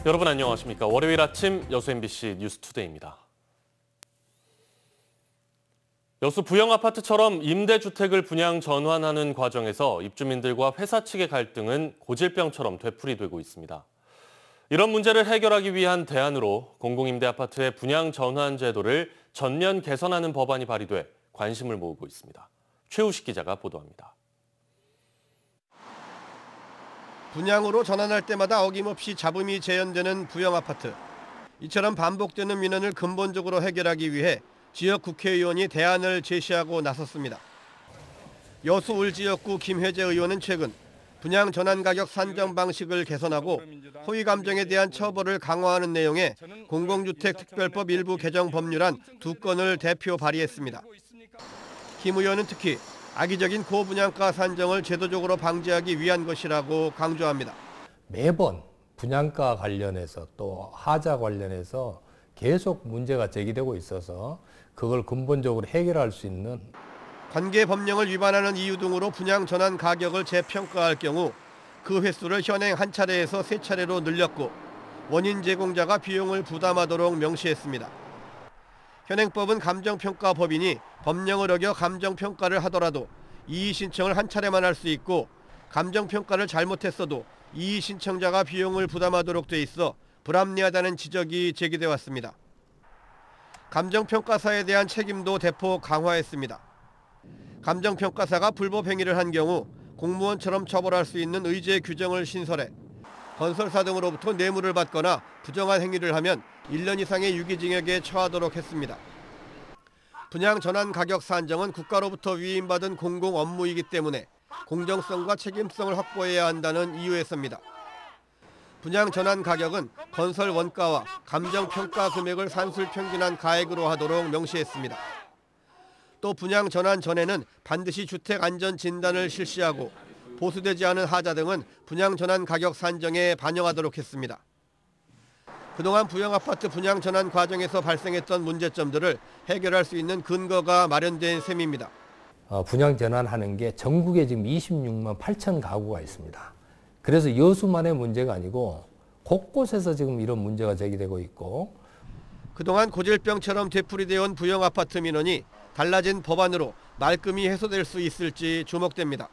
여러분 안녕하십니까. 월요일 아침 여수 MBC 뉴스투데이입니다. 여수 부영아파트처럼 임대주택을 분양 전환하는 과정에서 입주민들과 회사 측의 갈등은 고질병처럼 되풀이되고 있습니다. 이런 문제를 해결하기 위한 대안으로 공공임대아파트의 분양 전환 제도를 전면 개선하는 법안이 발의돼 관심을 모으고 있습니다. 최우식 기자가 보도합니다. 분양으로 전환할 때마다 어김없이 잡음이 재현되는 부영아파트. 이처럼 반복되는 민원을 근본적으로 해결하기 위해 지역 국회의원이 대안을 제시하고 나섰습니다. 여수 울지역구 김혜재 의원은 최근 분양 전환 가격 산정 방식을 개선하고 허위 감정에 대한 처벌을 강화하는 내용의 공공주택특별법 일부 개정 법률안 2건을 대표 발의했습니다. 김 의원은 특히 악의적인 고분양가 산정을 제도적으로 방지하기 위한 것이라고 강조합니다. 매번 분양가 관련해서 또 하자 관련해서 계속 문제가 제기되고 있어서 그걸 근본적으로 해결할 수 있는 관계 법령을 위반하는 이유 등으로 분양 전환 가격을 재평가할 경우 그 횟수를 현행 한 차례에서 3차례로 늘렸고 원인 제공자가 비용을 부담하도록 명시했습니다. 현행법은 감정평가법이니 법령을 어겨 감정평가를 하더라도 이의 신청을 한 차례만 할 수 있고 감정평가를 잘못했어도 이의 신청자가 비용을 부담하도록 돼 있어 불합리하다는 지적이 제기돼 왔습니다. 감정평가사에 대한 책임도 대폭 강화했습니다. 감정평가사가 불법 행위를 한 경우 공무원처럼 처벌할 수 있는 의제 규정을 신설해 건설사 등으로부터 뇌물을 받거나 부정한 행위를 하면 1년 이상의 유기징역에 처하도록 했습니다. 분양 전환 가격 산정은 국가로부터 위임받은 공공 업무이기 때문에 공정성과 책임성을 확보해야 한다는 이유에서입니다. 분양 전환 가격은 건설 원가와 감정평가 금액을 산술 평균한 가액으로 하도록 명시했습니다. 또 분양 전환 전에는 반드시 주택 안전 진단을 실시하고 보수되지 않은 하자 등은 분양 전환 가격 산정에 반영하도록 했습니다. 그동안 부영아파트 분양 전환 과정에서 발생했던 문제점들을 해결할 수 있는 근거가 마련된 셈입니다. 분양 전환하는 게 전국에 지금 26만 8천 가구가 있습니다. 그래서 여수만의 문제가 아니고 곳곳에서 지금 이런 문제가 제기되고 있고 그동안 고질병처럼 되풀이되어 온 부영아파트 민원이 달라진 법안으로 말끔히 해소될 수 있을지 주목됩니다.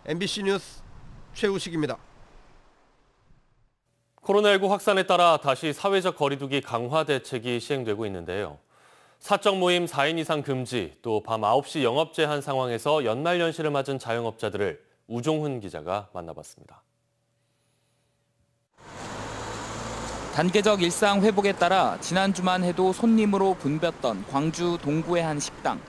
MBC 뉴스 최우식입니다. 코로나19 확산에 따라 다시 사회적 거리두기 강화 대책이 시행되고 있는데요. 사적 모임 4인 이상 금지, 또 밤 9시 영업 제한 상황에서 연말연시를 맞은 자영업자들을 우종훈 기자가 만나봤습니다. 단계적 일상 회복에 따라 지난주만 해도 손님으로 붐볐던 광주 동구의 한 식당.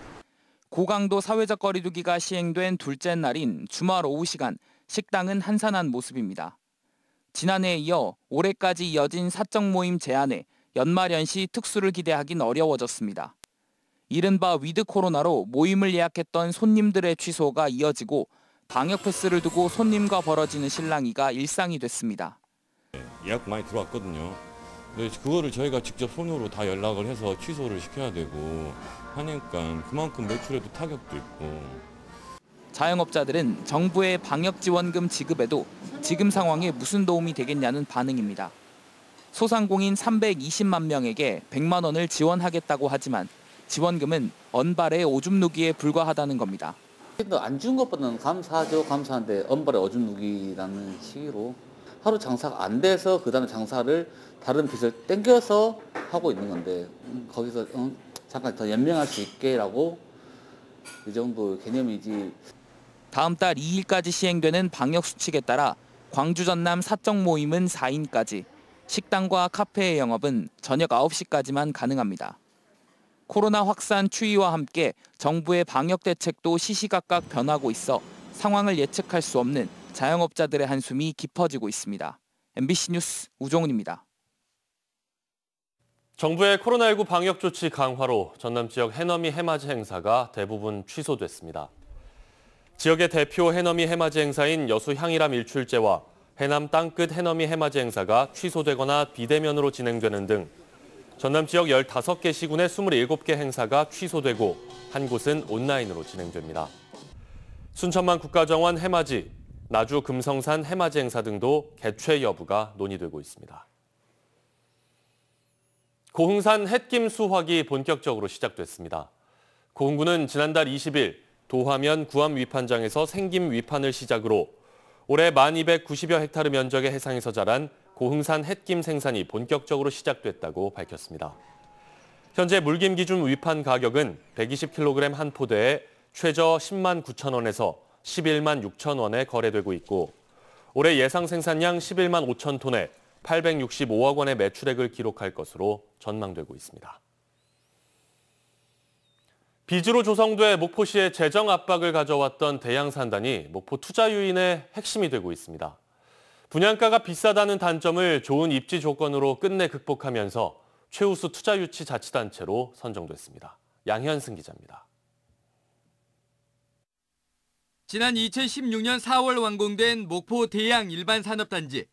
고강도 사회적 거리두기가 시행된 둘째 날인 주말 오후 시간, 식당은 한산한 모습입니다. 지난해에 이어 올해까지 이어진 사적 모임 제한에 연말연시 특수를 기대하긴 어려워졌습니다. 이른바 위드 코로나로 모임을 예약했던 손님들의 취소가 이어지고 방역 패스를 두고 손님과 벌어지는 실랑이가 일상이 됐습니다. 예약 많이 들어왔거든요. 근데 그거를 저희가 직접 손으로 다 연락을 해서 취소를 시켜야 되고 하니까 그만큼 매출에도 타격도 있고. 자영업자들은 정부의 방역지원금 지급에도 지금 상황에 무슨 도움이 되겠냐는 반응입니다. 소상공인 320만 명에게 100만 원을 지원하겠다고 하지만 지원금은 언발의 오줌 누기에 불과하다는 겁니다. 안 준 것보다는 감사하죠. 감사한데 언발의 오줌 누기라는 식으로 하루 장사가 안 돼서 그다음에 장사를 다른 빚을 땡겨서 하고 있는 건데 거기서 잠깐 더 연명할 수 있게라고 이 정도 개념이지. 다음 달 2일까지 시행되는 방역 수칙에 따라 광주 전남 사적 모임은 4인까지, 식당과 카페의 영업은 저녁 9시까지만 가능합니다. 코로나 확산 추이와 함께 정부의 방역 대책도 시시각각 변하고 있어 상황을 예측할 수 없는 자영업자들의 한숨이 깊어지고 있습니다. MBC 뉴스 우종훈입니다. 정부의 코로나19 방역 조치 강화로 전남 지역 해넘이 해맞이 행사가 대부분 취소됐습니다. 지역의 대표 해넘이 해맞이 행사인 여수 향일암 일출제와 해남 땅끝 해넘이 해맞이 행사가 취소되거나 비대면으로 진행되는 등 전남 지역 15개 시군의 27개 행사가 취소되고 한 곳은 온라인으로 진행됩니다. 순천만 국가정원 해맞이, 나주 금성산 해맞이 행사 등도 개최 여부가 논의되고 있습니다. 고흥산 햇김 수확이 본격적으로 시작됐습니다. 고흥군은 지난달 20일 도화면 구암 위판장에서 생김 위판을 시작으로 올해 1290여 헥타르 면적의 해상에서 자란 고흥산 햇김 생산이 본격적으로 시작됐다고 밝혔습니다. 현재 물김 기준 위판 가격은 120kg 한 포대에 최저 10만 9천 원에서 11만 6천 원에 거래되고 있고 올해 예상 생산량 11만 5천 톤에 865억 원의 매출액을 기록할 것으로 전망되고 있습니다. 빚으로 조성돼 목포시의 재정 압박을 가져왔던 대양산단이 목포 투자 유인의 핵심이 되고 있습니다. 분양가가 비싸다는 단점을 좋은 입지 조건으로 끝내 극복하면서 최우수 투자 유치 자치단체로 선정됐습니다. 양현승 기자입니다. 지난 2016년 4월 완공된 목포 대양 일반산업단지.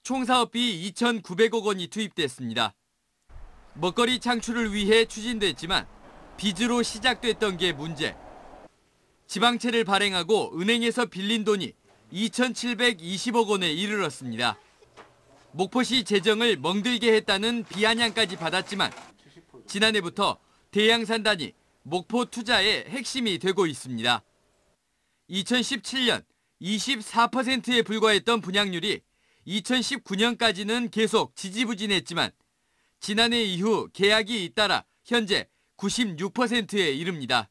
총 사업비 2,900억 원이 투입됐습니다. 먹거리 창출을 위해 추진됐지만 빚으로 시작됐던 게 문제. 지방채를 발행하고 은행에서 빌린 돈이 2,720억 원에 이르렀습니다. 목포시 재정을 멍들게 했다는 비아냥까지 받았지만 지난해부터 대양산단이 목포 투자의 핵심이 되고 있습니다. 2017년 24%에 불과했던 분양률이 2019년까지는 계속 지지부진했지만 지난해 이후 계약이 잇따라 현재 96%에 이릅니다.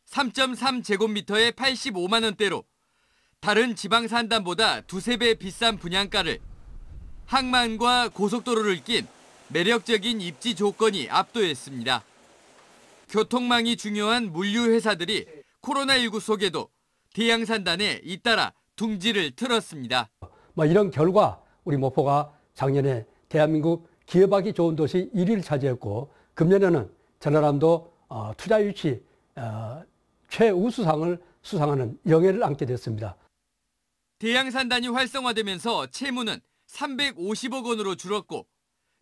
3.3제곱미터에 85만 원대로 다른 지방산단보다 두세 배 비싼 분양가를 항만과 고속도로를 낀 매력적인 입지 조건이 압도했습니다. 교통망이 중요한 물류회사들이 코로나19 속에도 대양산단에 잇따라 둥지를 틀었습니다. 이런 결과 우리 목포가 작년에 대한민국 기업하기 좋은 도시 1위를 차지했고 금년에는 전라남도 투자 유치 최우수상을 수상하는 영예를 안게 됐습니다. 대양산단이 활성화되면서 채무는 350억 원으로 줄었고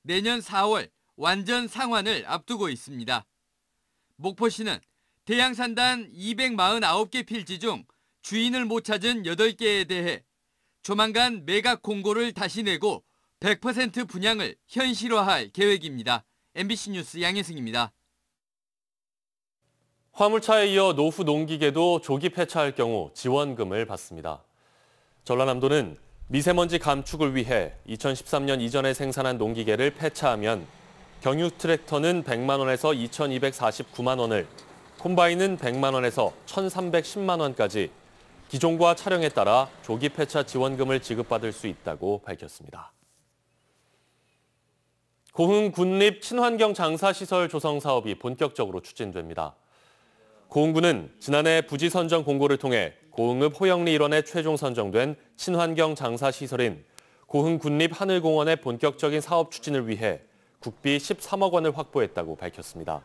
내년 4월 완전 상환을 앞두고 있습니다. 목포시는 대양산단 249개 필지 중 주인을 못 찾은 8개에 대해 조만간 매각 공고를 다시 내고 100% 분양을 현실화할 계획입니다. MBC 뉴스 양혜승입니다. 화물차에 이어 노후 농기계도 조기 폐차할 경우 지원금을 받습니다. 전라남도는 미세먼지 감축을 위해 2013년 이전에 생산한 농기계를 폐차하면 경유 트랙터는 100만 원에서 2,249만 원을, 콤바인은 100만 원에서 1,310만 원까지 기종과 차량에 따라 조기 폐차 지원금을 지급받을 수 있다고 밝혔습니다. 고흥 군립 친환경 장사시설 조성 사업이 본격적으로 추진됩니다. 고흥군은 지난해 부지 선정 공고를 통해 고흥읍 호영리 일원에 최종 선정된 친환경 장사시설인 고흥 군립 하늘공원의 본격적인 사업 추진을 위해 국비 13억 원을 확보했다고 밝혔습니다.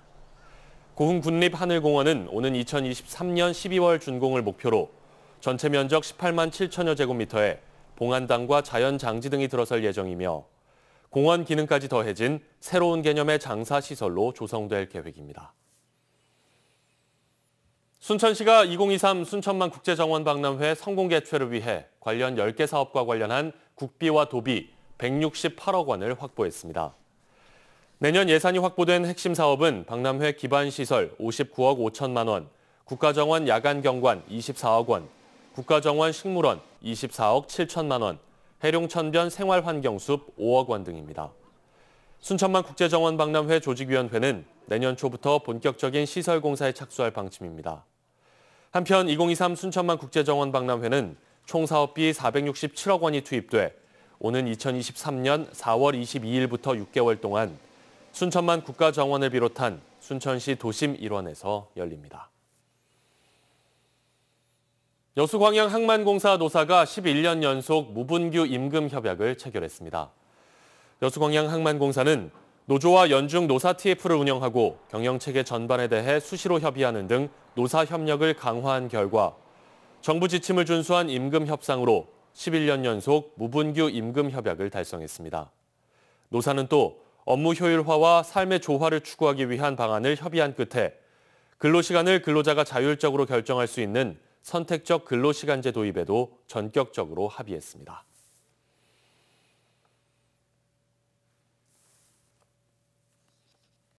고흥 군립 하늘공원은 오는 2023년 12월 준공을 목표로 전체 면적 18만 7천여 제곱미터에 봉안당과 자연장지 등이 들어설 예정이며 공원 기능까지 더해진 새로운 개념의 장사시설로 조성될 계획입니다. 순천시가 2023 순천만 국제정원 박람회 성공 개최를 위해 관련 10개 사업과 관련한 국비와 도비 168억 원을 확보했습니다. 내년 예산이 확보된 핵심 사업은 박람회 기반시설 59억 5천만 원, 국가정원 야간경관 24억 원, 국가정원 식물원 24억 7천만 원, 해룡천변 생활환경숲 5억 원 등입니다. 순천만 국제정원 박람회 조직위원회는 내년 초부터 본격적인 시설 공사에 착수할 방침입니다. 한편 2023 순천만 국제정원 박람회는 총 사업비 467억 원이 투입돼 오는 2023년 4월 22일부터 6개월 동안 순천만 국가정원을 비롯한 순천시 도심 일원에서 열립니다. 여수광양 항만공사 노사가 11년 연속 무분규 임금 협약을 체결했습니다. 여수광양 항만공사는 노조와 연중 노사 TF를 운영하고 경영체계 전반에 대해 수시로 협의하는 등 노사 협력을 강화한 결과 정부 지침을 준수한 임금 협상으로 11년 연속 무분규 임금 협약을 달성했습니다. 노사는 또 업무 효율화와 삶의 조화를 추구하기 위한 방안을 협의한 끝에 근로시간을 근로자가 자율적으로 결정할 수 있는 선택적 근로시간제 도입에도 전격적으로 합의했습니다.